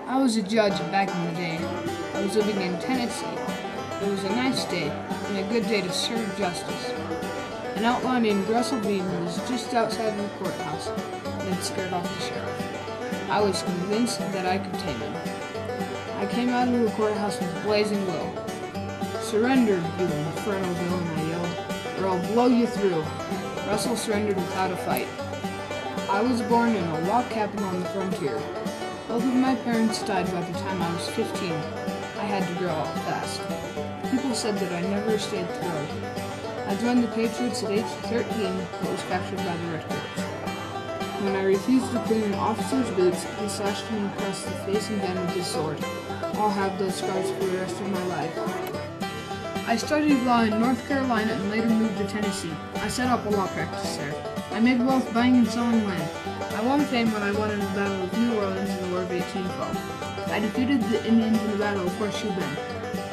I was a judge back in the day. I was living in Tennessee. It was a nice day and a good day to serve justice. An outlaw named Russell Bean was just outside of the courthouse and had scared off the sheriff. I was convinced that I could tame him. I came out of the courthouse with a blazing will. "Surrender, you infernal villain," I yelled, "or I'll blow you through." Russell surrendered without a fight. I was born in a log cabin on the frontier. Both of my parents died by the time I was 15. I had to grow up fast. People said that I never stayed thrilled. I joined the Patriots at age 13, but was captured by the Redcoats. When I refused to clean an officer's boots, he slashed me across the face and then with his sword. I'll have those scars for the rest of my life. I studied law in North Carolina and later moved to Tennessee. I set up a law practice there. I made wealth buying and selling land. I won fame when I won in the Battle of New Orleans in the War of 1812. I defeated the Indians in the Battle of Horseshoe Bend.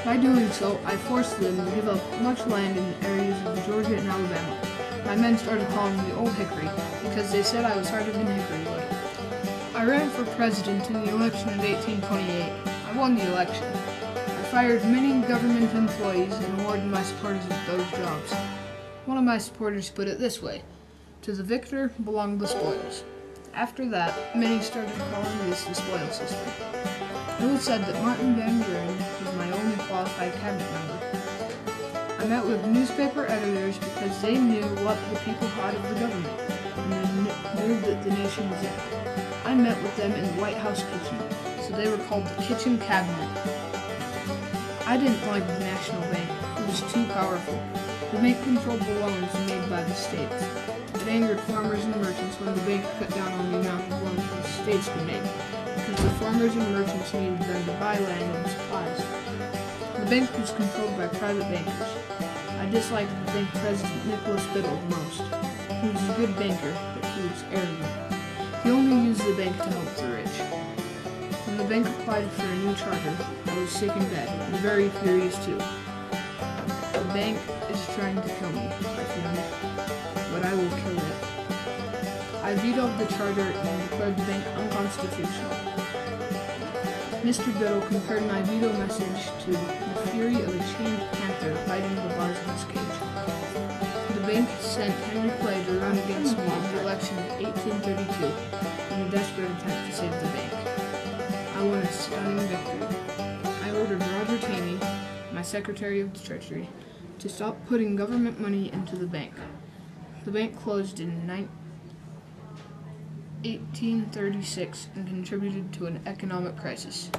By doing so, I forced them to give up much land in the areas of Georgia and Alabama. My men started calling me Old Hickory because they said I was harder than hickory wood. I ran for president in the election of 1828. I won the election. I fired many government employees and awarded my supporters with those jobs. One of my supporters put it this way: "To the victor belong the spoils." After that, many started calling this the spoil system. It was said that Martin Van Buren was my only qualified cabinet member. I met with newspaper editors because they knew what the people thought of the government, and they knew that the nation was in. I met with them in the White House kitchen, so they were called the kitchen cabinet. I didn't like the National Bank. It was too powerful. The bank controlled the loans made by the states. It angered farmers and merchants when the bank cut down on the amount of loans the states could make, because the farmers and merchants needed them to buy land and supplies. The bank was controlled by private bankers. I disliked the bank president Nicholas Biddle the most. He was a good banker, but he was arrogant. He only used the bank to help the rich. When the bank applied for a new charter, I was sick in bed, and very furious too. The bank is trying to kill me, I fumed, but I will kill it. I vetoed the charter and declared the bank unconstitutional. Mr. Biddle compared my veto message to the fury of a chained panther fighting the bars of his cage. The bank sent Henry Clay to run against me in the election of 1832 in a desperate attempt to save the bank. I won a stunning victory. I ordered Roger Taney, my Secretary of the Treasury, to stop putting government money into the bank. The bank closed in 1836 and contributed to an economic crisis.